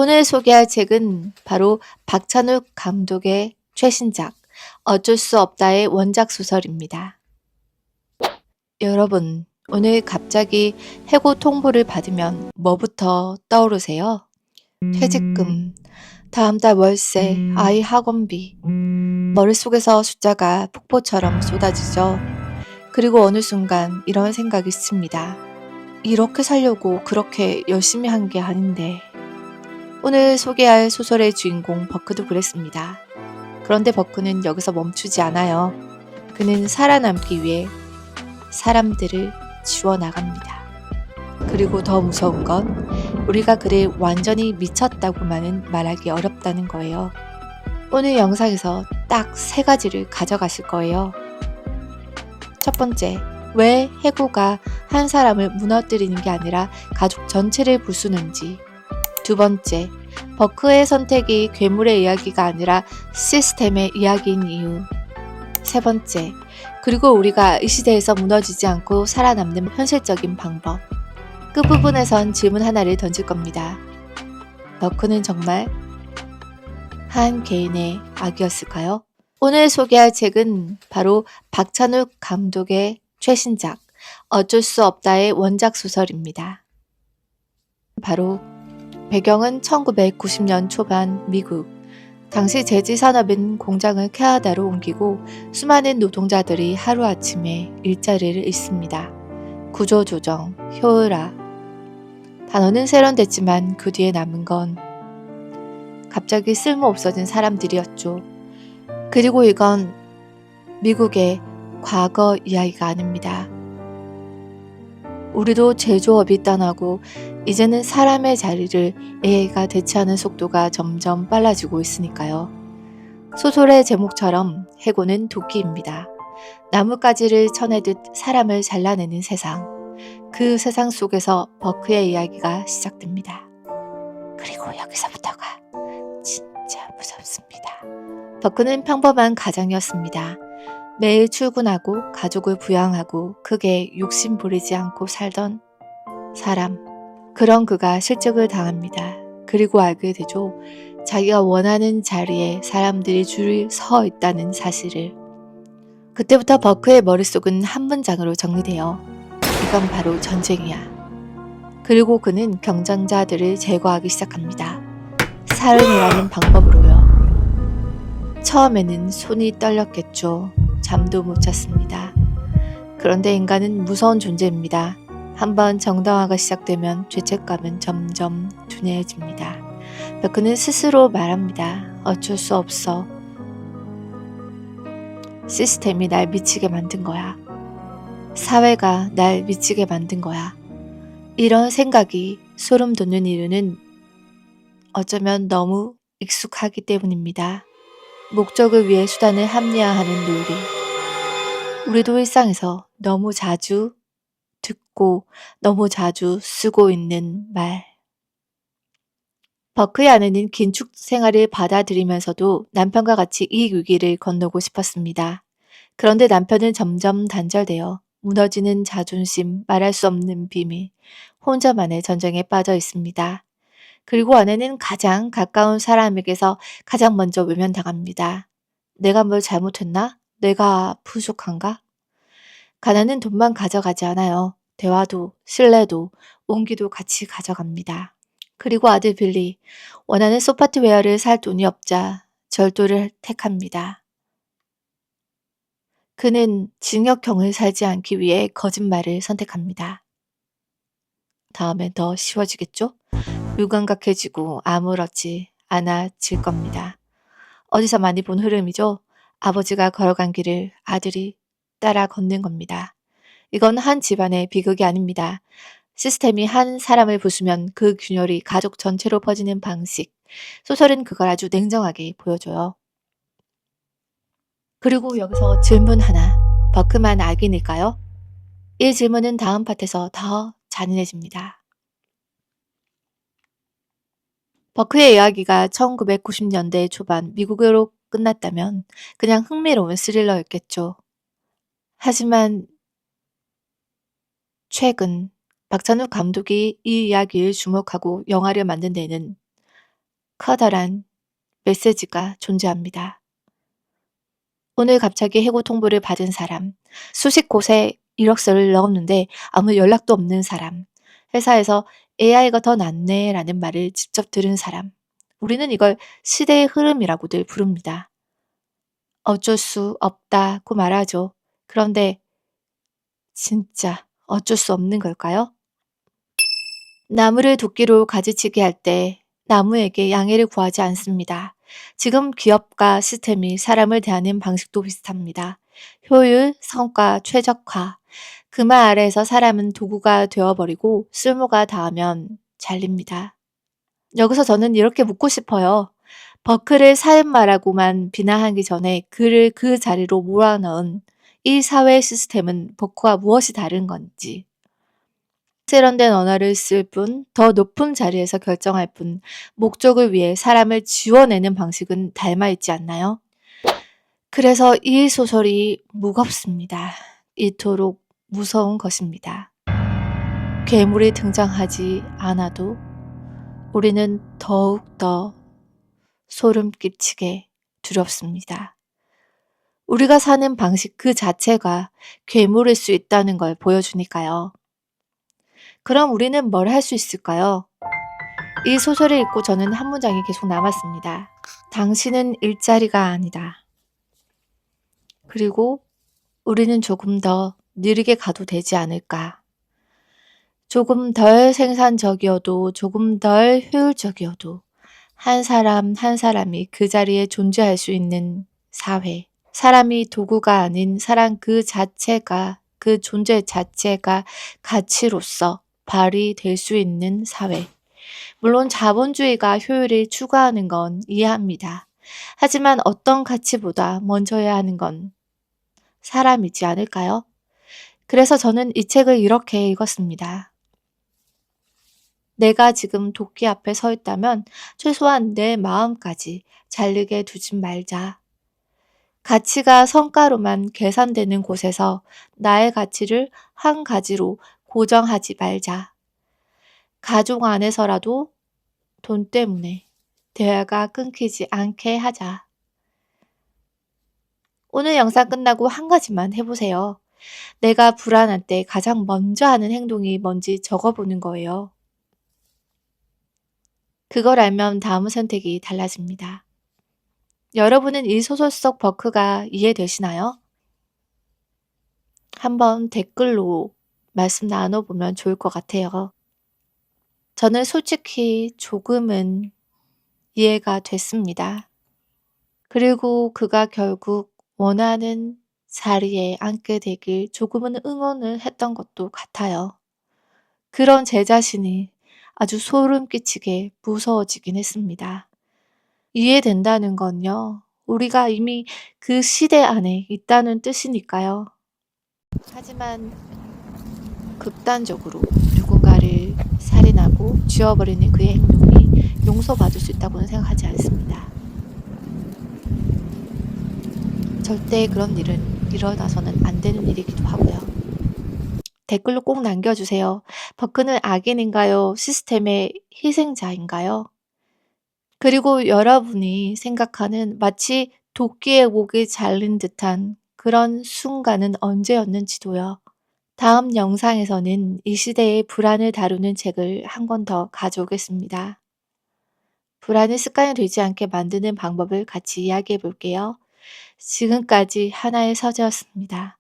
오늘 소개할 책은 바로 박찬욱 감독의 최신작 어쩔 수 없다의 원작 소설입니다. 여러분, 오늘 갑자기 해고 통보를 받으면 뭐부터 떠오르세요? 퇴직금, 다음 달 월세, 아이 학원비. 머릿속에서 숫자가 폭포처럼 쏟아지죠. 그리고 어느 순간 이런 생각이 듭니다. 이렇게 살려고 그렇게 열심히 한 게 아닌데. 오늘 소개할 소설의 주인공 버크도 그랬습니다. 그런데 버크는 여기서 멈추지 않아요. 그는 살아남기 위해 사람들을 지워나갑니다. 그리고 더 무서운 건 우리가 그를 완전히 미쳤다고만은 말하기 어렵다는 거예요. 오늘 영상에서 딱 3가지를 가져가실 거예요. 첫 번째, 왜 해고가 한 사람을 무너뜨리는 게 아니라 가족 전체를 부수는지. 두 번째, 버크의 선택이 괴물의 이야기가 아니라 시스템의 이야기인 이유. 세 번째, 그리고 우리가 이 시대에서 무너지지 않고 살아남는 현실적인 방법. 끝부분에선 질문 하나를 던질 겁니다. 버크는 정말 한 개인의 악이었을까요? 오늘 소개할 책은 바로 박찬욱 감독의 최신작 어쩔 수 없다의 원작 소설입니다. 바로 배경은 1990년 초반 미국. 당시 제지 산업은 공장을 캐나다로 옮기고 수많은 노동자들이 하루아침에 일자리를 잃습니다. 구조조정, 효율화. 단어는 세련됐지만 그 뒤에 남은 건 갑자기 쓸모 없어진 사람들이었죠. 그리고 이건 미국의 과거 이야기가 아닙니다. 우리도 제조업이 떠나고 이제는 사람의 자리를 AI가 대체하는 속도가 점점 빨라지고 있으니까요. 소설의 제목처럼 해고는 도끼입니다. 나뭇가지를 쳐내듯 사람을 잘라내는 세상. 그 세상 속에서 버크의 이야기가 시작됩니다. 그리고 여기서부터가 진짜 무섭습니다. 버크는 평범한 가장이었습니다. 매일 출근하고 가족을 부양하고 크게 욕심 부리지 않고 살던 사람. 그런 그가 실직을 당합니다. 그리고 알게 되죠. 자기가 원하는 자리에 사람들이 줄을 서 있다는 사실을. 그때부터 버크의 머릿속은 한 문장으로 정리돼요. 이건 바로 전쟁이야. 그리고 그는 경쟁자들을 제거하기 시작합니다. 살인이라는 방법으로요. 처음에는 손이 떨렸겠죠. 잠도 못 잤습니다. 그런데 인간은 무서운 존재입니다. 한번 정당화가 시작되면 죄책감은 점점 둔해집니다. 버크는 스스로 말합니다. 어쩔 수 없어. 시스템이 날 미치게 만든 거야. 사회가 날 미치게 만든 거야. 이런 생각이 소름 돋는 이유는 어쩌면 너무 익숙하기 때문입니다. 목적을 위해 수단을 합리화하는 논리. 우리도 일상에서 너무 자주 듣고 너무 자주 쓰고 있는 말. 버크의 아내는 긴축 생활을 받아들이면서도 남편과 같이 이 위기를 건너고 싶었습니다. 그런데 남편은 점점 단절되어 무너지는 자존심, 말할 수 없는 비밀, 혼자만의 전쟁에 빠져 있습니다. 그리고 아내는 가장 가까운 사람에게서 가장 먼저 외면당합니다. 내가 뭘 잘못했나? 내가 부족한가? 가난은 돈만 가져가지 않아요. 대화도, 신뢰도, 온기도 같이 가져갑니다. 그리고 아들 빌리, 원하는 소프트웨어를 살 돈이 없자 절도를 택합니다. 그는 징역형을 살지 않기 위해 거짓말을 선택합니다. 다음엔 더 쉬워지겠죠? 무감각해지고 아무렇지 않아질 겁니다. 어디서 많이 본 흐름이죠? 아버지가 걸어간 길을 아들이 따라 걷는 겁니다. 이건 한 집안의 비극이 아닙니다. 시스템이 한 사람을 부수면 그 균열이 가족 전체로 퍼지는 방식. 소설은 그걸 아주 냉정하게 보여줘요. 그리고 여기서 질문 하나. 버크만 악인일까요? 이 질문은 다음 파트에서 더 잔인해집니다. 버크의 이야기가 1990년대 초반 미국으로 끝났다면 그냥 흥미로운 스릴러였겠죠. 하지만 최근 박찬욱 감독이 이 이야기를 주목하고 영화를 만든 데는 커다란 메시지가 존재합니다. 오늘 갑자기 해고 통보를 받은 사람, 수십 곳에 이력서를 넣었는데 아무 연락도 없는 사람, 회사에서 AI가 더 낫네 라는 말을 직접 들은 사람. 우리는 이걸 시대의 흐름이라고들 부릅니다. 어쩔 수 없다고 말하죠. 그런데 진짜 어쩔 수 없는 걸까요? 나무를 도끼로 가지치기 할 때 나무에게 양해를 구하지 않습니다. 지금 기업과 시스템이 사람을 대하는 방식도 비슷합니다. 효율, 성과, 최적화. 그 말 아래에서 사람은 도구가 되어버리고 쓸모가 닿으면 잘립니다. 여기서 저는 이렇게 묻고 싶어요. 버크를 살인마라고만 비난하기 전에 그를 그 자리로 몰아넣은 이 사회 시스템은 버크와 무엇이 다른 건지. 세련된 언어를 쓸 뿐, 더 높은 자리에서 결정할 뿐, 목적을 위해 사람을 지워내는 방식은 닮아 있지 않나요? 그래서 이 소설이 무겁습니다. 이토록 무서운 것입니다. 괴물이 등장하지 않아도 우리는 더욱더 소름 끼치게 두렵습니다. 우리가 사는 방식 그 자체가 괴물일 수 있다는 걸 보여주니까요. 그럼 우리는 뭘 할 수 있을까요? 이 소설을 읽고 저는 한 문장이 계속 남았습니다. 당신은 일자리가 아니다. 그리고 우리는 조금 더 느리게 가도 되지 않을까. 조금 덜 생산적이어도 조금 덜 효율적이어도 한 사람 한 사람이 그 자리에 존재할 수 있는 사회. 사람이 도구가 아닌 사람 그 자체가, 그 존재 자체가 가치로서 발휘될 수 있는 사회. 물론 자본주의가 효율을 추구하는 건 이해합니다. 하지만 어떤 가치보다 먼저 해야 하는 건 사람이지 않을까요? 그래서 저는 이 책을 이렇게 읽었습니다. 내가 지금 도끼 앞에 서 있다면 최소한 내 마음까지 잘리게 두진 말자. 가치가 성과로만 계산되는 곳에서 나의 가치를 한 가지로 고정하지 말자. 가족 안에서라도 돈 때문에 대화가 끊기지 않게 하자. 오늘 영상 끝나고 한 가지만 해보세요. 내가 불안할 때 가장 먼저 하는 행동이 뭔지 적어보는 거예요. 그걸 알면 다음 선택이 달라집니다. 여러분은 이 소설 속 버크가 이해되시나요? 한번 댓글로 말씀 나눠보면 좋을 것 같아요. 저는 솔직히 조금은 이해가 됐습니다. 그리고 그가 결국 원하는 자리에 앉게 되길 조금은 응원을 했던 것도 같아요. 그런 제 자신이 아주 소름 끼치게 무서워지긴 했습니다. 이해된다는 건요, 우리가 이미 그 시대 안에 있다는 뜻이니까요. 하지만 극단적으로 누군가를 살인하고 지워버리는 그의 행동이 용서받을 수 있다고는 생각하지 않습니다. 절대 그런 일은 일어나서는 안 되는 일이기도 하고요. 댓글로 꼭 남겨주세요. 버크는 악인인가요? 시스템의 희생자인가요? 그리고 여러분이 생각하는 마치 도끼의 목이 잘린 듯한 그런 순간은 언제였는지도요. 다음 영상에서는 이 시대의 불안을 다루는 책을 한 권 더 가져오겠습니다. 불안이 습관이 되지 않게 만드는 방법을 같이 이야기해 볼게요. 지금까지 하나의 서재였습니다.